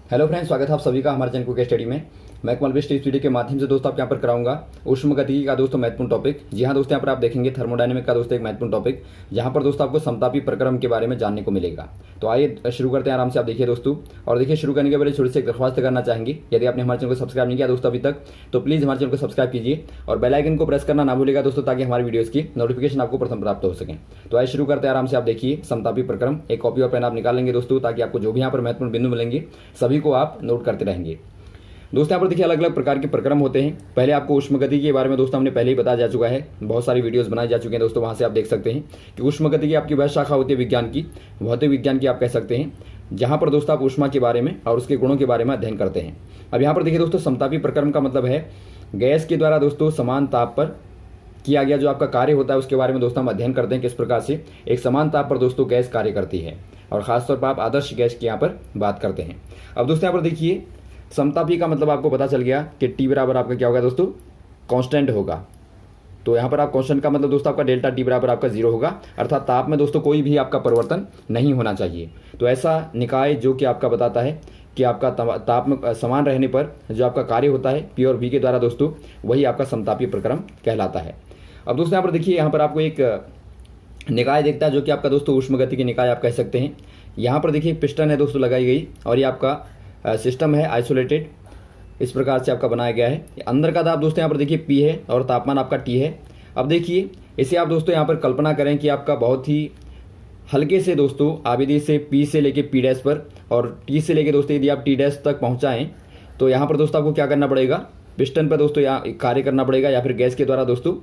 Hello friends, स्वागत है आप सभी का हमारे चैनल क्विक स्टडी में। मैं कमल बेस्ट इस वीडियो के माध्यम से दोस्तों आपके यहाँ पर कराऊंगा ऊष्मगतिकी का दोस्तों महत्वपूर्ण टॉपिक। जी हाँ दोस्तों, यहाँ पर आप देखेंगे थर्मोडायनेमिक का दोस्तों एक महत्वपूर्ण टॉपिक, जहाँ पर दोस्तों आपको समतापी प्रक्रम के बारे में जानने को मिलेगा। तो आइए शुरू करते हैं आराम से। आप देखिए दोस्तों, और देखिए शुरू करने के पहले छोटी सी एक दरख्वास्त करना चाहेंगे, यदि आपने हमारे चैनल को सब्सक्राइब नहीं किया दोस्तों अभी तक, तो प्लीज़ हमारे चैनल को सब्सक्राइब कीजिए और बेल आइकन को प्रेस करना ना भूलिएगा दोस्तों, ताकि हमारी वीडियोज़ की नोटिफिकेशन आपको प्रथम प्राप्त हो सके। तो आइए शुरू करते हैं आराम से। आप देखिए समतापी प्रक्रम, एक कॉपी और पेन आप निकाल लेंगे दोस्तों, ताकि आपको जो भी यहाँ पर महत्वपूर्ण बिंदु मिलेंगे सभी को आप नोट करते रहेंगे। दोस्तों यहाँ पर देखिए अलग अलग प्रकार के प्रक्रम होते हैं। पहले आपको ऊष्मगतिकी के बारे में दोस्तों हमने पहले ही बताया जा चुका है, बहुत सारी वीडियोस बनाई जा चुकी हैं दोस्तों, वहाँ से आप देख सकते हैं कि ऊष्मगतिकी आपकी वह शाखा होती है विज्ञान की, भौतिक विज्ञान की आप कह सकते हैं, जहाँ पर दोस्तों आप ऊष्मा के बारे में और उसके गुणों के बारे में अध्ययन करते हैं। अब यहाँ पर देखिए दोस्तों, समतापी प्रक्रम का मतलब है गैस के द्वारा दोस्तों समान ताप पर किया गया जो आपका कार्य होता है, उसके बारे में दोस्तों हम अध्ययन करते हैं किस प्रकार से एक समान ताप पर दोस्तों गैस कार्य करती है, और खासतौर पर आप आदर्श गैस की यहाँ पर बात करते हैं। अब दोस्तों यहाँ पर देखिए समतापी का मतलब आपको पता चल गया कि टी बराबर आपका क्या होगा दोस्तों, कांस्टेंट होगा। तो यहाँ पर आप कांस्टेंट का मतलब दोस्तों आपका डेल्टा टी बराबर आपका 0 होगा, अर्थात ताप में दोस्तों कोई भी आपका परिवर्तन नहीं होना चाहिए। तो ऐसा निकाय जो कि आपका बताता है कि आपका ताप में समान रहने पर जो आपका कार्य होता है पी और वी के द्वारा दोस्तों, वही आपका समतापी प्रक्रम कहलाता है। अब दोस्तों यहाँ पर देखिए, यहाँ पर आपको एक निकाय देखता है जो कि आपका दोस्तों ऊष्मगतिकी निकाय आप कह सकते हैं। यहाँ पर देखिए पिस्टन है दोस्तों लगाई गई, और ये आपका सिस्टम है आइसोलेटेड, इस प्रकार से आपका बनाया गया है। अंदर का दाब दोस्तों यहाँ पर देखिए पी है और तापमान आपका टी है। अब देखिए इसे आप दोस्तों यहाँ पर कल्पना करें कि आपका बहुत ही हल्के से दोस्तों आप यदि इसे पी से लेके पी डैश पर और टी से लेके दोस्तों यदि आप टी डैश तक पहुँचाएँ, तो यहाँ पर दोस्तों आपको क्या करना पड़ेगा, पिस्टन पर दोस्तों यहाँ कार्य करना पड़ेगा, या फिर गैस के द्वारा दोस्तों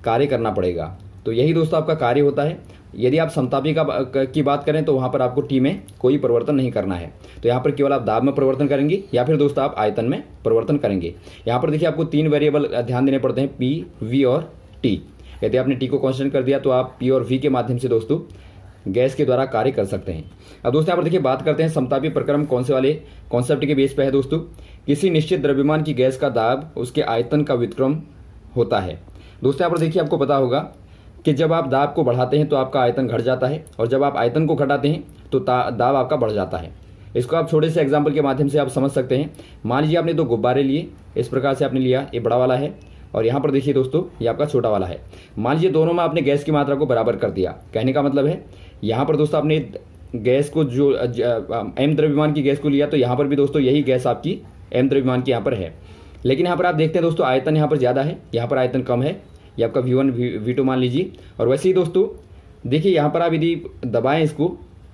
कार्य करना पड़ेगा। तो यही दोस्तों आपका कार्य होता है। यदि आप समतापी की बात करें तो वहाँ पर आपको टी में कोई परिवर्तन नहीं करना है। तो यहाँ पर केवल आप दाब में परिवर्तन करेंगे, या फिर दोस्तों आप आयतन में परिवर्तन करेंगे। यहाँ पर देखिए आपको 3 वेरिएबल ध्यान देने पड़ते हैं, पी, वी और टी। यदि आपने टी को कांस्टेंट कर दिया तो आप पी और वी के माध्यम से दोस्तों गैस के द्वारा कार्य कर सकते हैं। अब दोस्तों यहाँ पर देखिए बात करते हैं समतापी प्रक्रम कौन से वाले कॉन्सेप्ट के बेस पर है दोस्तों। किसी निश्चित द्रव्यमान की गैस का दाब उसके आयतन का व्युत्क्रम होता है। दोस्तों यहाँ पर देखिए आपको पता होगा कि जब आप दाब को बढ़ाते हैं तो आपका आयतन घट जाता है, और जब आप आयतन को घटाते हैं तो दाब आपका बढ़ जाता है। इसको आप छोटे से एग्जांपल के माध्यम से आप समझ सकते हैं। मान लीजिए आपने 2 गुब्बारे लिए, इस प्रकार से आपने लिया, ये बड़ा वाला है और यहाँ पर देखिए दोस्तों ये आपका छोटा वाला है। मान लीजिए दोनों में आपने गैस की मात्रा को बराबर कर दिया। कहने का मतलब है यहाँ पर दोस्तों आपने गैस को जो एम द्रव्यमान की गैस को लिया, तो यहाँ पर भी दोस्तों यही गैस आपकी एम द्रव्यमान की यहाँ पर है। लेकिन यहाँ पर आप देखते हैं दोस्तों आयतन यहाँ पर ज़्यादा है, यहाँ पर आयतन कम है, ये आपका V1 V2 मान लीजिए। और वैसे ही दोस्तों देखिए यहाँ पर आप यदि दबाएं इसको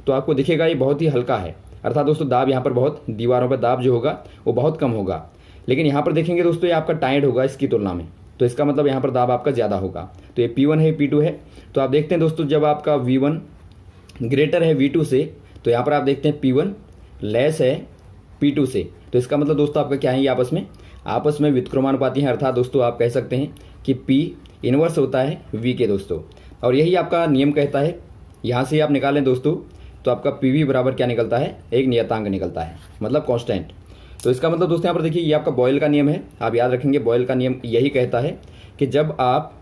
तो आपको दिखेगा ये बहुत ही हल्का है, अर्थात दोस्तों दाब यहाँ पर बहुत, दीवारों पर दाब जो होगा वो बहुत कम होगा। लेकिन यहाँ पर देखेंगे दोस्तों ये आपका टाइट होगा इसकी तुलना में, तो इसका मतलब यहाँ पर दाब आपका ज़्यादा होगा। तो ये P1 है, P2 है। तो आप देखते हैं दोस्तों जब आपका V1 ग्रेटर है V2 से, तो यहाँ पर आप देखते हैं P1 लेस है P2 से। तो इसका मतलब दोस्तों आपका क्या है, ये आपस में व्युत्क्रमानुपाती हैं, अर्थात दोस्तों आप कह सकते हैं कि P इन्वर्स होता है V के दोस्तों। और यही आपका नियम कहता है, यहाँ से आप निकालें दोस्तों तो आपका PV बराबर क्या निकलता है, एक नियतांक निकलता है, मतलब कांस्टेंट। तो इसका मतलब दोस्तों यहाँ पर देखिए ये आपका बॉयल का नियम है, आप याद रखेंगे। बॉयल का नियम यही कहता है कि जब आप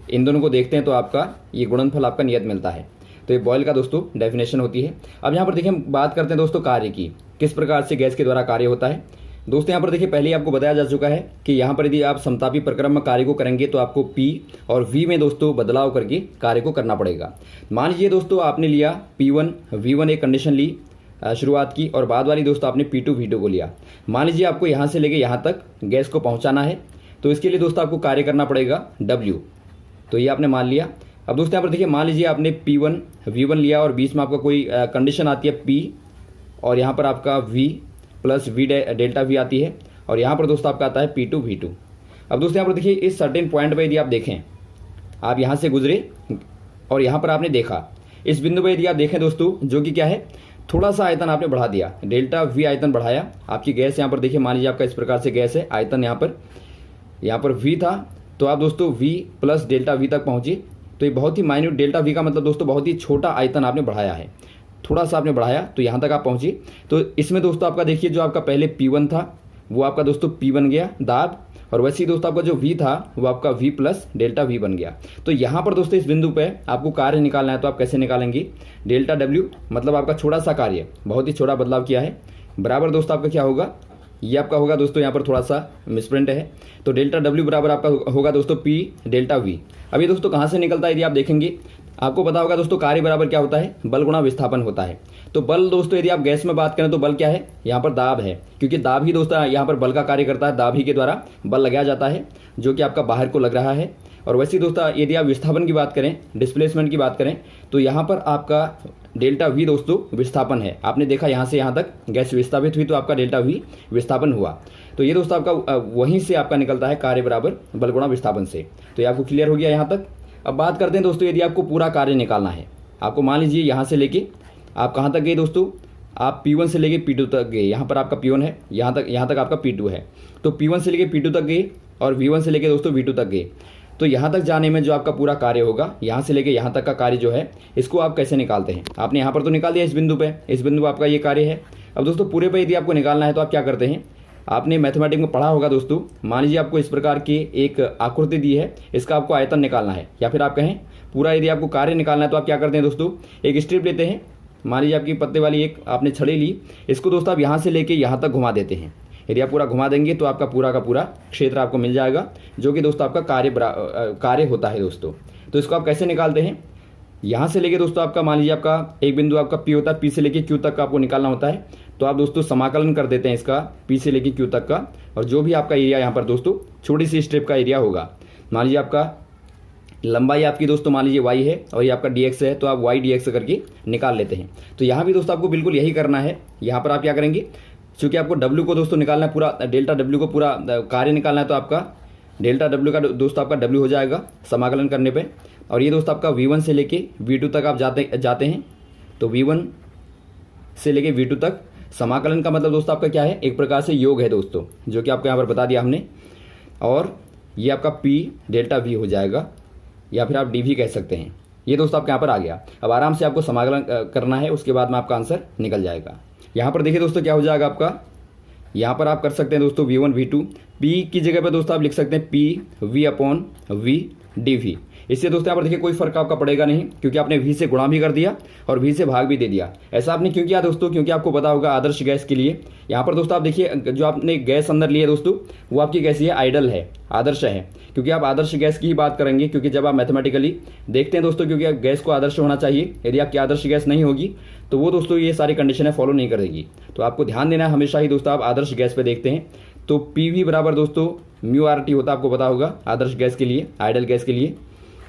इन दोनों को देखते हैं तो आपका ये गुणनफल आपका नियत मिलता है। तो ये बॉयल का दोस्तों डेफिनेशन होती है। अब यहाँ पर देखिए हम बात करते हैं दोस्तों कार्य की, किस प्रकार से गैस के द्वारा कार्य होता है। दोस्तों यहाँ पर देखिए पहले ही आपको बताया जा चुका है कि यहाँ पर यदि आप समतापी प्रक्रम में कार्य को करेंगे तो आपको P और V में दोस्तों बदलाव करके कार्य को करना पड़ेगा। मान लीजिए दोस्तों आपने लिया P1 V1 एक कंडीशन ली शुरुआत की, और बाद वाली दोस्तों आपने P2 V2 को लिया। मान लीजिए आपको यहाँ से लेके यहाँ तक गैस को पहुँचाना है, तो इसके लिए दोस्तों आपको कार्य करना पड़ेगा W। तो ये आपने मान लिया। अब दोस्तों यहाँ पर देखिए मान लीजिए आपने P1 V1 लिया और बीच में आपका कोई कंडीशन आती है P, और यहाँ पर आपका V plus V delta V आती है, और यहाँ पर दोस्तों आपका आता है P2 V2। अब दोस्तों यहाँ पर देखिए इस सर्टेन पॉइंट पर यदि आप देखें, आप यहाँ से गुजरे और यहाँ पर आपने देखा, इस बिंदु पर यदि आप देखें दोस्तों, जो कि क्या है, थोड़ा सा आयतन आपने बढ़ा दिया, डेल्टा V आयतन बढ़ाया। आपकी गैस यहाँ पर देखिए मान लीजिए आपका इस प्रकार से गैस है, आयतन यहाँ पर V था, तो आप दोस्तों V प्लस डेल्टा V तक पहुँचे। तो ये बहुत ही माइन्यूट, डेल्टा V का मतलब दोस्तों बहुत ही छोटा आयतन आपने बढ़ाया है, थोड़ा सा आपने बढ़ाया, तो यहाँ तक आप पहुँचे। तो इसमें दोस्तों आपका देखिए जो आपका पहले P1 था वो आपका दोस्तों P बन गया दाब, और वैसे ही दोस्तों आपका जो V था वो आपका V प्लस डेल्टा V बन गया। तो यहाँ पर दोस्तों इस बिंदु पे आपको कार्य निकालना है, तो आप कैसे निकालेंगे, डेल्टा W मतलब आपका छोटा सा कार्य, बहुत ही छोटा बदलाव किया है, बराबर दोस्तों आपका क्या होगा, ये आपका होगा दोस्तों, यहाँ पर थोड़ा सा मिसप्रिंट है, तो डेल्टा डब्ल्यू बराबर आपका होगा दोस्तों पी डेल्टा वी। अब ये दोस्तों कहाँ से निकलता है यदि आप देखेंगे, आपको पता होगा दोस्तों कार्य बराबर क्या होता है, बल गुणा विस्थापन होता है। तो बल दोस्तों यदि आप गैस में बात करें तो बल क्या है, यहाँ पर दाब है, क्योंकि दाब ही दोस्तों यहाँ पर बल का कार्य करता है, दाब ही के द्वारा बल लगाया जाता है जो कि आपका बाहर को लग रहा है। और वैसे दोस्तों यदि आप विस्थापन की बात करें, डिस्प्लेसमेंट की बात करें, तो यहाँ पर आपका डेल्टा वी दोस्तों विस्थापन है। आपने देखा यहाँ से यहाँ तक गैस विस्थापित हुई तो आपका डेल्टा वी विस्थापन हुआ। तो ये दोस्तों आपका वहीं से आपका निकलता है कार्य बराबर बल गुणा विस्थापन से। तो ये आपको क्लियर हो गया यहाँ तक। अब बात करते हैं दोस्तों, यदि आपको पूरा कार्य निकालना है, आपको मान लीजिए यहाँ से लेके आप कहाँ तक गए दोस्तों, आप P1 से लेके P2 तक गए, यहाँ पर आपका P1 है, यहाँ तक आपका P2 है। तो P1 से लेके P2 तक गए और V1 से लेके दोस्तों V2 तक गए। तो यहाँ तक जाने में जो आपका पूरा कार्य होगा, यहाँ से लेके यहाँ तक का कार्य जो है, इसको आप कैसे निकालते हैं। आपने यहाँ पर तो निकाल दिया इस बिंदु पे, इस बिंदु पर आपका ये कार्य है। अब दोस्तों पूरे पे यदि आपको निकालना है तो आप क्या करते हैं, आपने मैथमेटिक्स में पढ़ा होगा दोस्तों, मान लीजिए आपको इस प्रकार की एक आकृति दी है, इसका आपको आयतन निकालना है, या फिर आप कहें पूरा यदि आपको कार्य निकालना है तो आप क्या करते हैं दोस्तों, एक स्ट्रिप लेते हैं, मान लीजिए आपकी पत्ते वाली एक आपने छड़ी ली, इसको दोस्तों आप यहाँ से लेके यहाँ तक घुमा देते हैं। यदि आप पूरा घुमा देंगे तो आपका पूरा का पूरा क्षेत्र आपको मिल जाएगा, जो कि दोस्तों आपका कार्य होता है दोस्तों। तो इसको आप कैसे निकालते हैं, यहाँ से लेके दोस्तों आपका मान लीजिए आपका एक बिंदु आपका P होता है, P से लेके Q तक का आपको निकालना होता है। तो आप दोस्तों समाकलन कर देते हैं इसका P से लेके Q तक का, और जो भी आपका एरिया यहाँ पर दोस्तों छोटी सी स्ट्रिप का एरिया होगा, मान लीजिए आपका लंबाई आपकी दोस्तों मान लीजिए y है और ये आपका dx है, तो आप y dx करके निकाल लेते हैं। तो यहाँ भी दोस्तों आपको बिल्कुल यही करना है। यहाँ पर आप क्या करेंगे, चूँकि आपको w को दोस्तों निकालना है, पूरा डेल्टा w को पूरा कार्य निकालना है, तो आपका डेल्टा w का दोस्तों आपका w हो जाएगा समाकलन करने पे। और ये दोस्तों आपका v1 से लेके v2 तक आप जाते हैं, तो v1 से लेके v2 तक समाकलन का मतलब दोस्तों आपका क्या है, एक प्रकार से योग है दोस्तों, जो कि आपको यहाँ पर बता दिया हमने। और ये आपका p डेल्टा v हो जाएगा, या फिर आप dv कह सकते हैं। ये दोस्तों आपके यहाँ पर आ गया। अब आराम से आपको समाकलन करना है, उसके बाद में आपका आंसर निकल जाएगा। यहाँ पर देखिए दोस्तों क्या हो जाएगा आपका, यहाँ पर आप कर सकते हैं दोस्तों v1 v2, p की जगह पर दोस्तों आप लिख सकते हैं p v upon v dv। इससे दोस्तों यहाँ पर देखिए कोई फर्क आपका पड़ेगा नहीं, क्योंकि आपने v से गुणा भी कर दिया और v से भाग भी दे दिया। ऐसा आपने क्यों किया दोस्तों, क्योंकि आपको पता होगा आदर्श गैस के लिए यहाँ पर दोस्तों आप देखिए जो आपने गैस अंदर ली है दोस्तों, वो आपकी कैसी है, आइडल है, आदर्श है। क्योंकि आप आदर्श गैस की ही बात करेंगे, क्योंकि जब आप मैथमेटिकली देखते हैं दोस्तों, क्योंकि गैस को आदर्श होना चाहिए, यदि आपकी आदर्श गैस नहीं होगी तो वो दोस्तों ये सारी कंडीशनें फॉलो नहीं करेगी। तो आपको ध्यान देना है हमेशा ही दोस्तों, आप आदर्श गैस पे देखते हैं तो PV बराबर दोस्तों म्यू RT होता है, आपको पता होगा आदर्श गैस के लिए, आइडल गैस के लिए।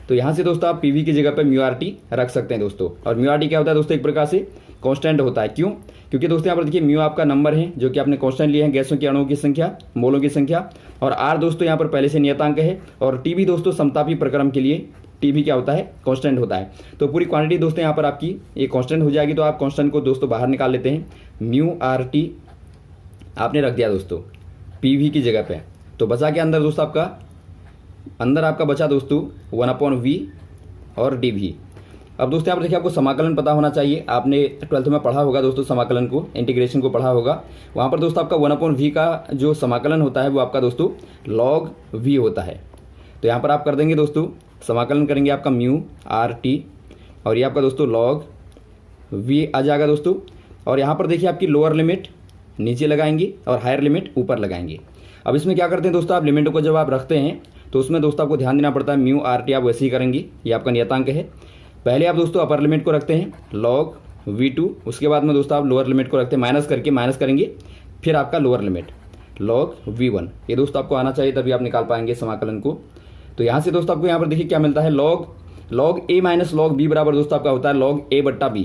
तो यहाँ से दोस्तों आप PV की जगह पे म्यू RT रख सकते हैं दोस्तों। और म्यू RT क्या होता है दोस्तों, एक प्रकार से कांस्टेंट होता है। क्यों, क्योंकि दोस्तों यहाँ पर देखिए म्यू आपका नंबर है, जो कि आपने कांस्टेंट लिए हैं गैसों के अणुओं की संख्या, मोलों की संख्या, और R दोस्तों यहाँ पर पहले से नियतांक है, और T भी दोस्तों समतापी प्रक्रम के लिए T भी क्या होता है, कांस्टेंट होता है। तो पूरी क्वांटिटी दोस्तों यहाँ पर आपकी ये कांस्टेंट हो जाएगी। तो आप कांस्टेंट को दोस्तों बाहर निकाल लेते हैं, म्यू RT आपने रख दिया दोस्तों PV की जगह पे। तो बचा क्या अंदर दोस्तों, आपका बचा दोस्तों 1/v और dv। अब दोस्तों यहाँ पर देखिए आपको समाकलन पता होना चाहिए, आपने 12th में पढ़ा होगा दोस्तों समाकलन को, इंटीग्रेशन को पढ़ा होगा। वहाँ पर दोस्तों आपका 1/v का जो समाकलन होता है वो आपका दोस्तों log v होता है। तो यहाँ पर आप कर देंगे दोस्तों, समाकलन करेंगे आपका म्यू RT, और ये आपका दोस्तों log v आ जाएगा दोस्तों। और यहाँ पर देखिए आपकी लोअर लिमिट नीचे लगाएंगे और हायर लिमिट ऊपर लगाएंगे। अब इसमें क्या करते हैं दोस्तों, आप लिमिट को जब आप रखते हैं तो उसमें दोस्तों आपको ध्यान देना पड़ता है, म्यू RT आप वैसे ही करेंगे, ये आपका नियतांक है। पहले आप दोस्तों अपर लिमिट को रखते हैं log v2, उसके बाद में दोस्तों आप लोअर लिमिट को रखते हैं, माइनस करेंगे, फिर आपका लोअर लिमिट log v1। ये दोस्तों आपको आना चाहिए, तभी आप निकाल पाएंगे समाकलन को। तो यहाँ से दोस्तों आपको यहाँ पर देखिए क्या मिलता है, log a minus log b बराबर दोस्तों आपका होता है log a बट्टा b,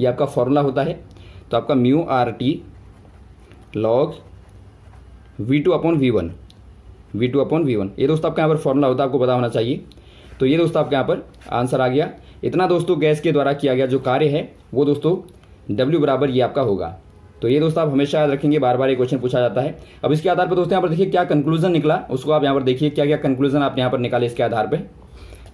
ये आपका फॉर्मूला होता है। तो आपका mu RT log v2 upon v1, ये दोस्तों आपका यहाँ पर फॉर्मूला होता है, आपको पता होना चाहिए। तो ये दोस्तों आपके यहाँ पर आंसर आ गया। इतना दोस्तों गैस के द्वारा किया गया जो कार्य है वो दोस्तों W बराबर ये आपका होगा। तो ये दोस्तों आप हमेशा याद रखेंगे, बार बार ये क्वेश्चन पूछा जाता है। अब इसके आधार पर दोस्तों यहाँ पर देखिए क्या कंक्लूजन निकला, उसको आप यहाँ पर देखिए क्या क्या कंक्लूजन आप यहाँ पर निकाले इसके आधार पर।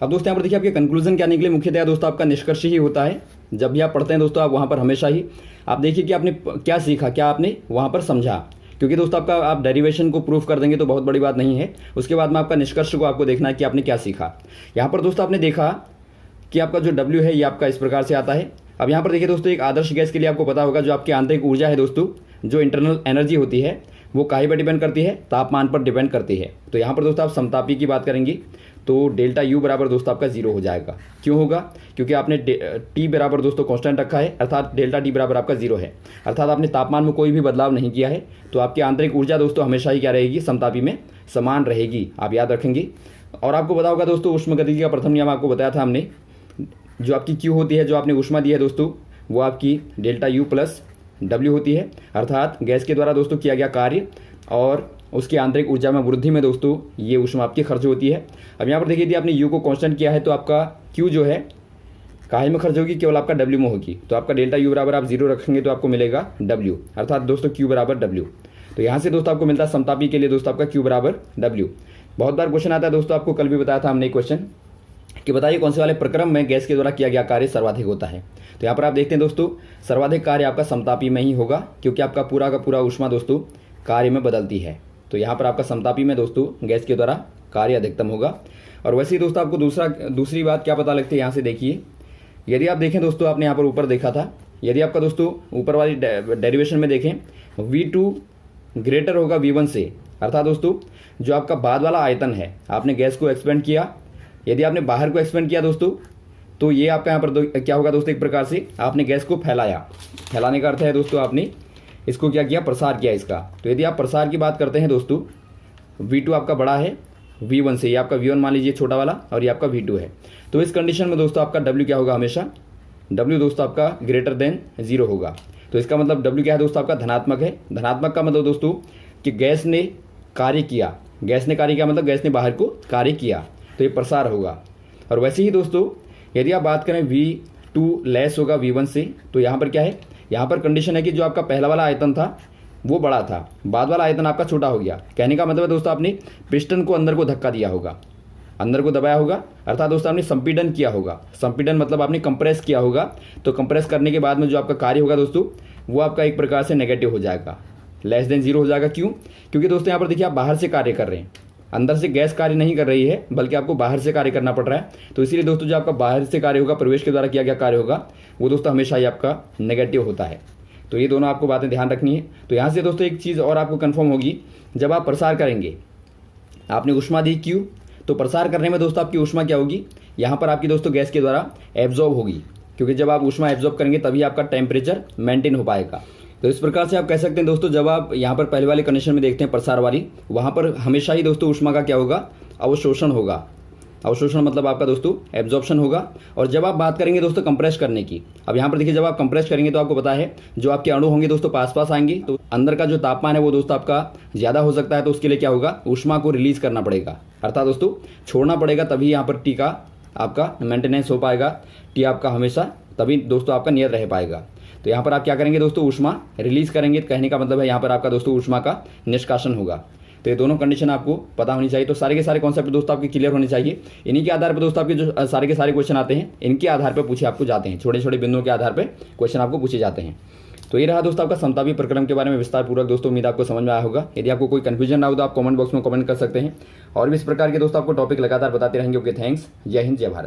अब दोस्तों यहाँ पर देखिए आपके कंक्लूजन क्या निकले, मुख्यतः दोस्तों आपका निष्कर्ष ही होता है। जब भी आप पढ़ते हैं दोस्तों, आप वहाँ पर हमेशा ही आप देखिए कि आपने क्या सीखा, क्या आपने वहाँ पर समझा। क्योंकि दोस्तों आपका आप डेरिवेशन को प्रूफ कर देंगे तो बहुत बड़ी बात नहीं है, उसके बाद में आपका निष्कर्ष को आपको देखना है कि आपने क्या सीखा। यहाँ पर दोस्तों आपने देखा कि आपका जो W है ये आपका इस प्रकार से आता है। अब यहाँ पर देखिए दोस्तों, एक आदर्श गैस के लिए आपको पता होगा जो आपकी आंतरिक ऊर्जा है दोस्तों, जो इंटरनल एनर्जी होती है वो काहे पर डिपेंड करती है, तापमान पर डिपेंड करती है। तो यहाँ पर दोस्तों आप समतापी की बात करेंगे तो डेल्टा यू बराबर दोस्तों आपका 0 हो जाएगा। क्यों होगा? क्योंकि आपने टी बराबर दोस्तों कांस्टेंट रखा है, अर्थात डेल्टा टी बराबर आपका 0 है, अर्थात आपने तापमान में कोई भी बदलाव नहीं किया है। तो आपकी आंतरिक ऊर्जा दोस्तों हमेशा ही क्या रहेगी, समतापी में समान रहेगी, आप याद रखेंगे। और आपको पता होगा दोस्तों ऊष्मागतिकी का प्रथम नियम आपको बताया था हमने, जो आपकी क्यू होती है, जो आपने ऊष्मा दी है दोस्तों, वो आपकी डेल्टा यू प्लस डब्ल्यू होती है, अर्थात गैस के द्वारा दोस्तों किया गया कार्य और उसकी आंतरिक ऊर्जा में वृद्धि में दोस्तों ये ऊष्मा आपकी खर्च होती है। अब यहाँ पर देखिए, यदि आपने यू को कांस्टेंट किया है तो आपका क्यू जो है काहे में खर्च होगी, केवल आपका डब्ल्यू में होगी। तो आपका डेल्टा यू बराबर आप 0 रखेंगे तो आपको मिलेगा डब्ल्यू, अर्थात दोस्तों क्यू बराबर डब्ल्यू। तो यहाँ से दोस्तों आपको मिलता है समतापी के लिए दोस्तों आपका क्यू बराबर डब्ल्यू। बहुत बार क्वेश्चन आता है दोस्तों, आपको कल भी बताया था हमने क्वेश्चन कि बताइए कौन से वाले प्रक्रम में गैस के द्वारा किया गया कार्य सर्वाधिक होता है। तो यहाँ पर आप देखते हैं दोस्तों, सर्वाधिक कार्य आपका समतापी में ही होगा, क्योंकि आपका पूरा का पूरा ऊष्मा दोस्तों कार्य में बदलती है। तो यहाँ पर आपका समतापी में दोस्तों गैस के द्वारा कार्य अधिकतम होगा। और वैसे ही दोस्तों आपको दूसरी बात क्या पता लगती है, यहाँ से देखिए, यदि आप देखें दोस्तों, आपने यहाँ पर ऊपर देखा था, यदि आपका दोस्तों ऊपर वाली डेरिवेशन में देखें V2 ग्रेटर होगा V1 से, अर्थात दोस्तों जो आपका बाद वाला आयतन है, आपने गैस को एक्सपेंड किया, यदि आपने बाहर को एक्सपेंड किया दोस्तों, तो ये आपका यहाँ पर क्या होगा दोस्तों, एक प्रकार से आपने गैस को फैलाया। फैलाने का अर्थ है दोस्तों आपने इसको क्या किया, प्रसार किया इसका। तो यदि आप प्रसार की बात करते हैं दोस्तों, V2 आपका बड़ा है V1 से, ये आपका V1 मान लीजिए छोटा वाला, और ये आपका V2 है। तो इस कंडीशन में दोस्तों आपका W क्या होगा, हमेशा W दोस्तों आपका ग्रेटर देन 0 होगा। तो इसका मतलब W क्या है दोस्तों, आपका धनात्मक है। धनात्मक का मतलब दोस्तों कि गैस ने कार्य किया, गैस ने कार्य किया मतलब गैस ने बाहर को कार्य किया, तो ये प्रसार होगा। और वैसे ही दोस्तों यदि आप बात करें V2 लेस होगा V1 से, तो यहाँ पर क्या है, यहाँ पर कंडीशन है कि जो आपका पहला वाला आयतन था वो बड़ा था, बाद वाला आयतन आपका छोटा हो गया। कहने का मतलब है दोस्तों आपने पिस्टन को अंदर को धक्का दिया होगा, अंदर को दबाया होगा, अर्थात दोस्तों आपने संपीडन किया होगा। संपीडन मतलब आपने कंप्रेस किया होगा। तो कंप्रेस करने के बाद में जो आपका कार्य होगा दोस्तों, वो आपका एक प्रकार से नेगेटिव हो जाएगा, लेस देन 0 हो जाएगा। क्यों? क्योंकि दोस्तों यहाँ पर देखिए, आप बाहर से कार्य कर रहे हैं, अंदर से गैस कार्य नहीं कर रही है, बल्कि आपको बाहर से कार्य करना पड़ रहा है। तो इसीलिए दोस्तों जो आपका बाहर से कार्य होगा, प्रवेश के द्वारा किया गया कार्य होगा, वो दोस्तों हमेशा ही आपका नेगेटिव होता है। तो ये दोनों आपको बातें ध्यान रखनी है। तो यहाँ से दोस्तों एक चीज़ और आपको कन्फर्म होगी, जब आप प्रसार करेंगे, आपने ऊष्मा दी Q, तो प्रसार करने में दोस्तों आपकी ऊष्मा क्या होगी, यहाँ पर आपकी दोस्तों गैस के द्वारा एब्जॉर्ब होगी, क्योंकि जब आप ऊष्मा एब्जॉर्ब करेंगे तभी आपका टेम्परेचर मेंटेन हो पाएगा। तो इस प्रकार से आप कह सकते हैं दोस्तों, जब आप यहाँ पर पहले वाले कंडीशन में देखते हैं प्रसार वाली, वहाँ पर हमेशा ही दोस्तों ऊष्मा का क्या होगा, अवशोषण होगा। अवशोषण मतलब आपका दोस्तों एब्जॉर्प्शन होगा। और जब आप बात करेंगे दोस्तों कंप्रेस करने की, अब यहाँ पर देखिए, जब आप कंप्रेस करेंगे तो आपको पता है जो आपके अणु होंगे दोस्तों पास पास आएंगे, तो अंदर का जो तापमान है वो दोस्तों आपका ज़्यादा हो सकता है। तो उसके लिए क्या होगा, ऊष्मा को रिलीज करना पड़ेगा, अर्थात दोस्तों छोड़ना पड़ेगा, तभी यहाँ पर टी का आपका मेंटेनेंस हो पाएगा। टी आपका हमेशा तभी दोस्तों आपका नियत रह पाएगा। तो यहाँ पर आप क्या करेंगे दोस्तों, ऊष्मा रिलीज करेंगे। कहने का मतलब है यहाँ पर आपका दोस्तों ऊष्मा का निष्कासन होगा। तो ये दोनों कंडीशन आपको पता होनी चाहिए। तो सारे के सारे कॉन्सेप्ट दोस्तों आपके क्लियर होने चाहिए। इन्हीं के आधार पर दोस्तों आपके जो सारे के सारे क्वेश्चन आते हैं, इनके आधार पर पूछे आपको जाते हैं, छोटे छोटे बिंदुओं के आधार पर क्वेश्चन आपको पूछे जाते हैं। तो ये रहा दोस्तों आपका समतापी प्रक्रम के बारे में विस्तार पूर्वक दोस्तों, उम्मीद आपको समझ में आया होगा। यदि आपको कोई कंफ्यूजन ना हो तो आप कमेंट बॉक्स में कमेंट कर सकते हैं। और भी इस प्रकार के दोस्तों आपको टॉपिक लगातार बताते रहेंगे। Okay, thanks. जय हिंद, जय भारत।